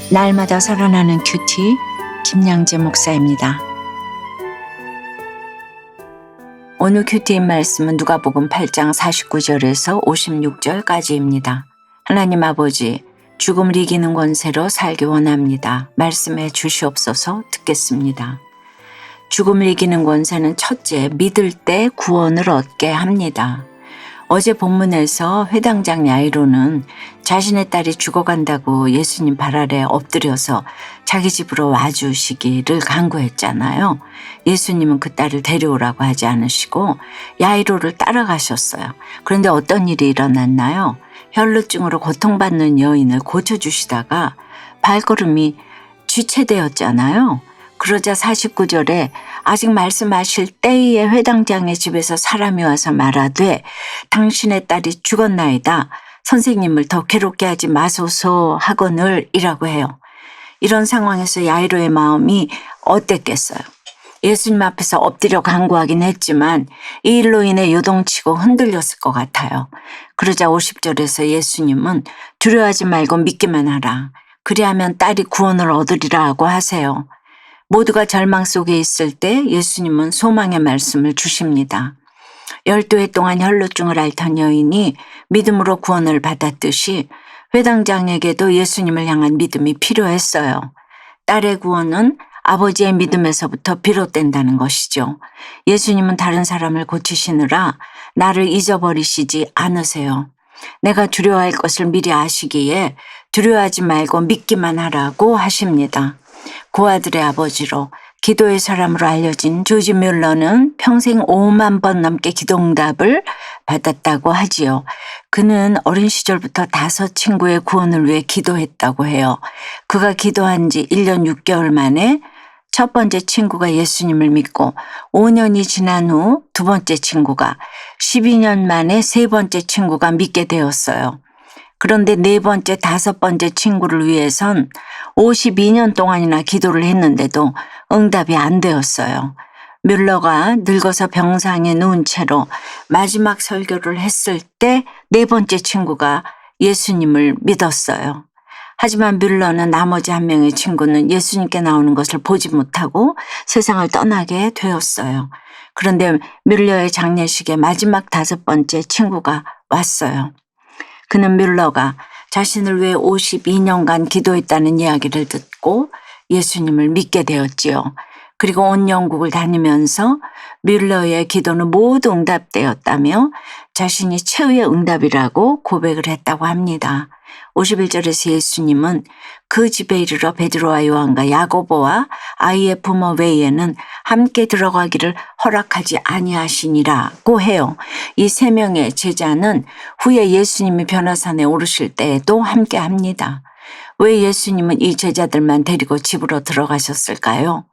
날마다 살아나는 큐티 김양재 목사입니다. 오늘 큐티인 말씀은 누가복음 8장 49절에서 56절까지입니다. 하나님 아버지, 죽음을 이기는 권세로 살기 원합니다. 말씀해 주시옵소서. 듣겠습니다. 죽음을 이기는 권세는 첫째, 믿을 때 구원을 얻게 합니다. 어제 본문에서 회당장 야이로는 자신의 딸이 죽어간다고 예수님 발 아래 엎드려서 자기 집으로 와주시기를 간구했잖아요. 예수님은 그 딸을 데려오라고 하지 않으시고 야이로를 따라가셨어요. 그런데 어떤 일이 일어났나요? 혈루증으로 고통받는 여인을 고쳐주시다가 발걸음이 지체되었잖아요. 그러자 49절에 아직 말씀하실 때에 회당장의 집에서 사람이 와서 말하되 당신의 딸이 죽었나이다. 선생님을 더 괴롭게 하지 마소서 하거늘 이라고 해요. 이런 상황에서 야이로의 마음이 어땠겠어요? 예수님 앞에서 엎드려 간구하긴 했지만 이 일로 인해 요동치고 흔들렸을 것 같아요. 그러자 50절에서 예수님은 두려워하지 말고 믿기만 하라. 그리하면 딸이 구원을 얻으리라 하고 하세요. 모두가 절망 속에 있을 때 예수님은 소망의 말씀을 주십니다. 12해 동안 혈루증을 앓던 여인이 믿음으로 구원을 받았듯이 회당장에게도 예수님을 향한 믿음이 필요했어요. 딸의 구원은 아버지의 믿음에서부터 비롯된다는 것이죠. 예수님은 다른 사람을 고치시느라 나를 잊어버리시지 않으세요. 내가 두려워할 것을 미리 아시기에 두려워하지 말고 믿기만 하라고 하십니다. 고아들의 아버지로 기도의 사람으로 알려진 조지 뮬러는 평생 5만 번 넘게 기도응답을 받았다고 하지요. 그는 어린 시절부터 5 친구의 구원을 위해 기도했다고 해요. 그가 기도한 지 1년 6개월 만에 첫 번째 친구가 예수님을 믿고 5년이 지난 후 두 번째 친구가 12년 만에 세 번째 친구가 믿게 되었어요. 그런데 네 번째, 5번째 친구를 위해선 52년 동안이나 기도를 했는데도 응답이 안 되었어요. 뮬러가 늙어서 병상에 누운 채로 마지막 설교를 했을 때 네 번째 친구가 예수님을 믿었어요. 하지만 뮬러는 나머지 한 명의 친구는 예수님께 나오는 것을 보지 못하고 세상을 떠나게 되었어요. 그런데 뮬러의 장례식에 마지막 5번째 친구가 왔어요. 그는 뮬러가 자신을 위해 52년간 기도했다는 이야기를 듣고 예수님을 믿게 되었지요. 그리고 온 영국을 다니면서 뮬러의 기도는 모두 응답되었다며 자신이 최후의 응답이라고 고백을 했다고 합니다. 51절에서 예수님은 그 집에 이르러 베드로와 요한과 야고보와 아이의 부모 외에는 함께 들어가기를 허락하지 아니하시니라고 해요. 이 3명의 제자는 후에 예수님이 변화산에 오르실 때에도 함께 합니다. 왜 예수님은 이 제자들만 데리고 집으로 들어가셨을까요?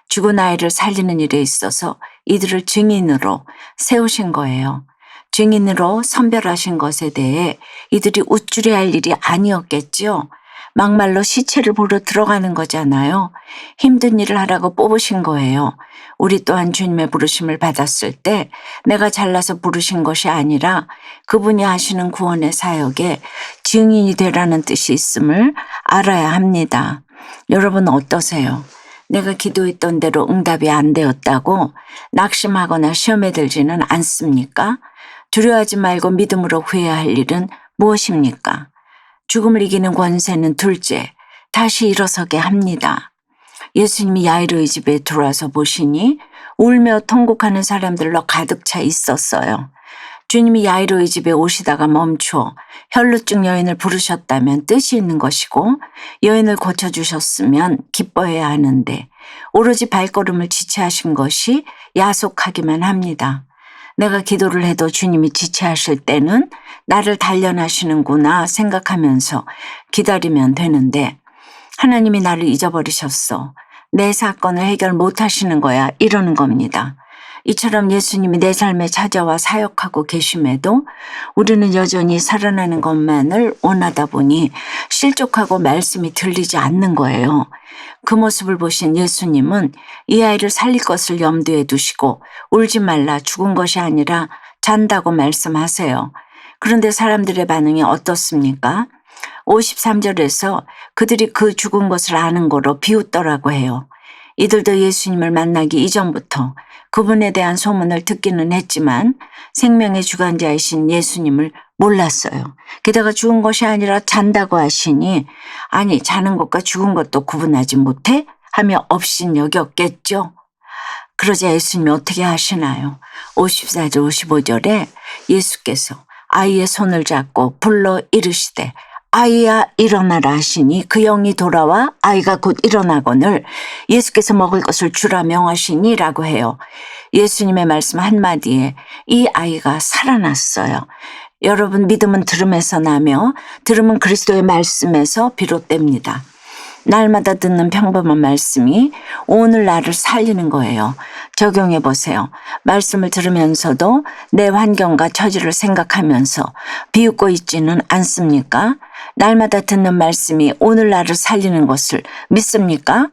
죽은 아이를 살리는 일에 있어서 이들을 증인으로 세우신 거예요. 증인으로 선별하신 것에 대해 이들이 우쭐해할 일이 아니었겠죠. 막말로 시체를 보러 들어가는 거잖아요. 힘든 일을 하라고 뽑으신 거예요. 우리 또한 주님의 부르심을 받았을 때 내가 잘나서 부르신 것이 아니라 그분이 하시는 구원의 사역에 증인이 되라는 뜻이 있음을 알아야 합니다. 여러분 어떠세요? 내가 기도했던 대로 응답이 안 되었다고 낙심하거나 시험에 들지는 않습니까? 두려워하지 말고 믿음으로 후회할 일은 무엇입니까? 죽음을 이기는 권세는 둘째, 다시 일어서게 합니다. 예수님이 야이로의 집에 들어와서 보시니 울며 통곡하는 사람들로 가득 차 있었어요. 주님이 야이로의 집에 오시다가 멈추어 혈루증 여인을 부르셨다면 뜻이 있는 것이고 여인을 고쳐주셨으면 기뻐해야 하는데 오로지 발걸음을 지체하신 것이 야속하기만 합니다. 내가 기도를 해도 주님이 지체하실 때는 나를 단련하시는구나 생각하면서 기다리면 되는데 하나님이 나를 잊어버리셨어. 내 사건을 해결 못하시는 거야 이러는 겁니다. 이처럼 예수님이 내 삶에 찾아와 사역하고 계심에도 우리는 여전히 살아나는 것만을 원하다 보니 실족하고 말씀이 들리지 않는 거예요. 그 모습을 보신 예수님은 이 아이를 살릴 것을 염두에 두시고 울지 말라 죽은 것이 아니라 잔다고 말씀하세요. 그런데 사람들의 반응이 어떻습니까? 53절에서 그들이 그 죽은 것을 아는 거로 비웃더라고 해요. 이들도 예수님을 만나기 이전부터 그분에 대한 소문을 듣기는 했지만 생명의 주관자이신 예수님을 몰랐어요. 게다가 죽은 것이 아니라 잔다고 하시니 아니 자는 것과 죽은 것도 구분하지 못해? 하며 업신여겼겠죠. 그러자 예수님이 어떻게 하시나요? 54절 55절에 예수께서 아이의 손을 잡고 불러 이르시되 아이야 일어나라 하시니 그 영이 돌아와 아이가 곧 일어나거늘 예수께서 먹을 것을 주라 명하시니 라고 해요. 예수님의 말씀 한마디에 이 아이가 살아났어요. 여러분 믿음은 들음에서 나며 들음은 그리스도의 말씀에서 비롯됩니다. 날마다 듣는 평범한 말씀이 오늘 나를 살리는 거예요. 적용해 보세요. 말씀을 들으면서도 내 환경과 처지를 생각하면서 비웃고 있지는 않습니까? 날마다 듣는 말씀이 오늘 나를 살리는 것을 믿습니까?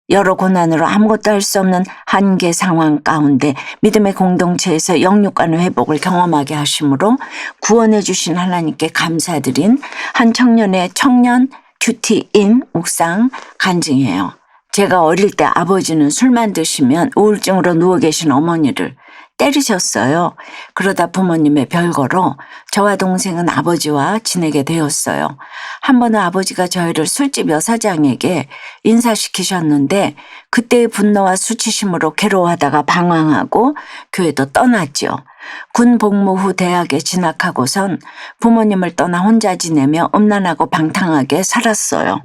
여러 고난으로 아무것도 할 수 없는 한계 상황 가운데 믿음의 공동체에서 영육 간의 회복을 경험하게 하심으로 구원해 주신 하나님께 감사드린 한 청년의 청년 큐티인 묵상 간증이에요. 제가 어릴 때 아버지는 술만 드시면 우울증으로 누워 계신 어머니를 때리셨어요. 그러다 부모님의 별거로 저와 동생은 아버지와 지내게 되었어요. 한 번은 아버지가 저희를 술집 여사장에게 인사시키셨는데 그때의 분노와 수치심으로 괴로워하다가 방황하고 교회도 떠났죠. 군 복무 후 대학에 진학하고선 부모님을 떠나 혼자 지내며 음란하고 방탕하게 살았어요.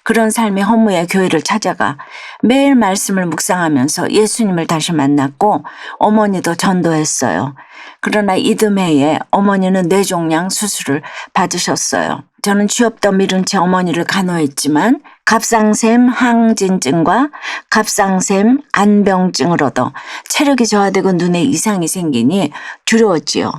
그런 삶의 허무에 교회를 찾아가 매일 말씀을 묵상하면서 예수님을 다시 만났고 어머니도 전도했어요. 그러나 이듬해에 어머니는 뇌종양 수술을 받으셨어요. 저는 취업도 미룬 채 어머니를 간호했지만 갑상샘 항진증과 갑상샘 안병증을 얻어 체력이 저하되고 눈에 이상이 생기니 두려웠지요.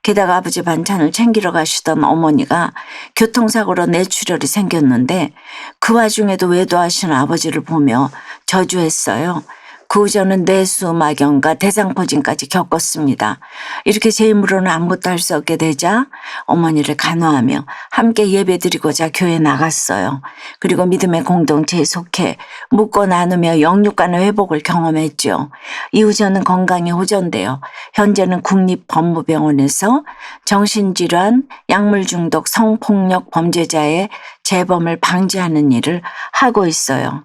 게다가 아버지 반찬을 챙기러 가시던 어머니가 교통사고로 뇌출혈이 생겼는데 그 와중에도 외도하시는 아버지를 보며 저주했어요. 그 후 저는 뇌수막염과 대장포진까지 겪었습니다. 이렇게 제 힘으로는 아무것도 할 수 없게 되자 어머니를 간호하며 함께 예배드리고자 교회에 나갔어요. 그리고 믿음의 공동체에 속해 묻고 나누며 영육 간의 회복을 경험했죠. 이후 저는 건강이 호전되어 현재는 국립법무병원에서 정신질환, 약물중독, 성폭력 범죄자의 재범을 방지하는 일을 하고 있어요.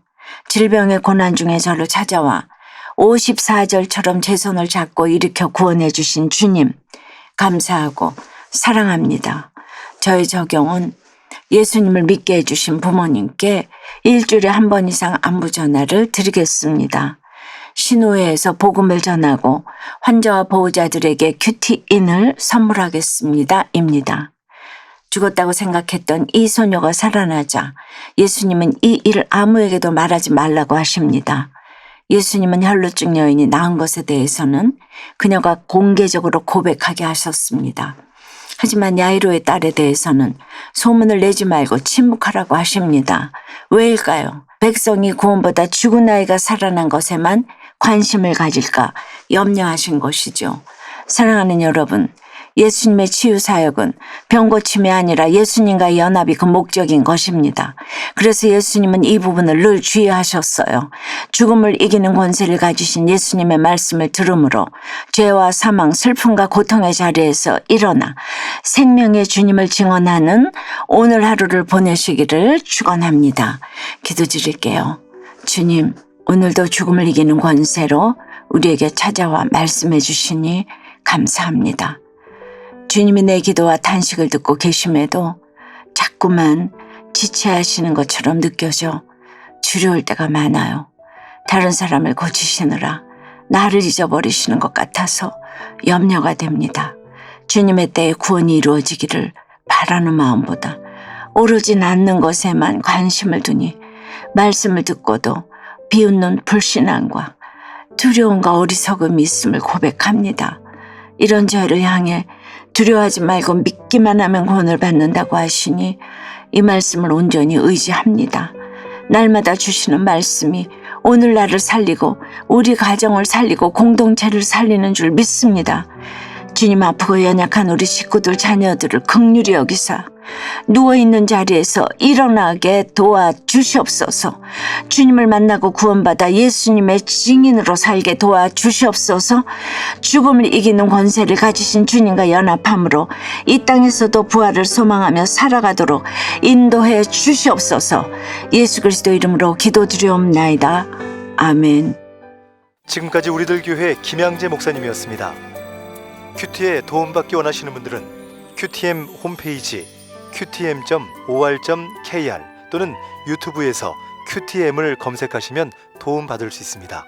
질병의 고난 중에 저를 찾아와 54절처럼 제 손을 잡고 일으켜 구원해 주신 주님 감사하고 사랑합니다. 저의 적용은 예수님을 믿게 해주신 부모님께 일주일에 한 번 이상 안부 전화를 드리겠습니다. 신호회에서 복음을 전하고 환자와 보호자들에게 큐티인을 선물하겠습니다. 입니다. 죽었다고 생각했던 이 소녀가 살아나자 예수님은 이 일을 아무에게도 말하지 말라고 하십니다. 예수님은 혈루증 여인이 나은 것에 대해서는 그녀가 공개적으로 고백하게 하셨습니다. 하지만 야이로의 딸에 대해서는 소문을 내지 말고 침묵하라고 하십니다. 왜일까요? 백성이 구원보다 죽은 아이가 살아난 것에만 관심을 가질까 염려하신 것이죠. 사랑하는 여러분, 예수님의 치유 사역은 병고침이 아니라 예수님과의 연합이 그 목적인 것입니다. 그래서 예수님은 이 부분을 늘 주의하셨어요. 죽음을 이기는 권세를 가지신 예수님의 말씀을 들음으로 죄와 사망, 슬픔과 고통의 자리에서 일어나 생명의 주님을 증언하는 오늘 하루를 보내시기를 축원합니다. 기도드릴게요. 주님, 오늘도 죽음을 이기는 권세로 우리에게 찾아와 말씀해 주시니 감사합니다. 주님이 내 기도와 탄식을 듣고 계심에도 자꾸만 지체하시는 것처럼 느껴져 두려울 때가 많아요. 다른 사람을 고치시느라 나를 잊어버리시는 것 같아서 염려가 됩니다. 주님의 때에 구원이 이루어지기를 바라는 마음보다 오로지 낫는 것에만 관심을 두니 말씀을 듣고도 비웃는 불신앙과 두려움과 어리석음이 있음을 고백합니다. 이런 저를 향해 두려워하지 말고 믿기만 하면 구원을 받는다고 하시니 이 말씀을 온전히 의지합니다. 날마다 주시는 말씀이 오늘 나를 살리고 우리 가정을 살리고 공동체를 살리는 줄 믿습니다. 주님, 아프고 연약한 우리 식구들 자녀들을 긍휼히 여기사 누워있는 자리에서 일어나게 도와주시옵소서. 주님을 만나고 구원받아 예수님의 증인으로 살게 도와주시옵소서. 죽음을 이기는 권세를 가지신 주님과 연합함으로 이 땅에서도 부활을 소망하며 살아가도록 인도해 주시옵소서. 예수 그리스도 이름으로 기도드리옵나이다. 아멘. 지금까지 우리들 교회 김양재 목사님이었습니다. 큐티에 도움받기 원하시는 분들은 QTM 홈페이지 qtm.or.kr 또는 유튜브에서 QTM을 검색하시면 도움받을 수 있습니다.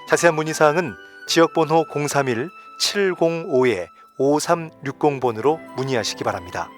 자세한 문의사항은 지역번호 031-705-5360번으로 문의하시기 바랍니다.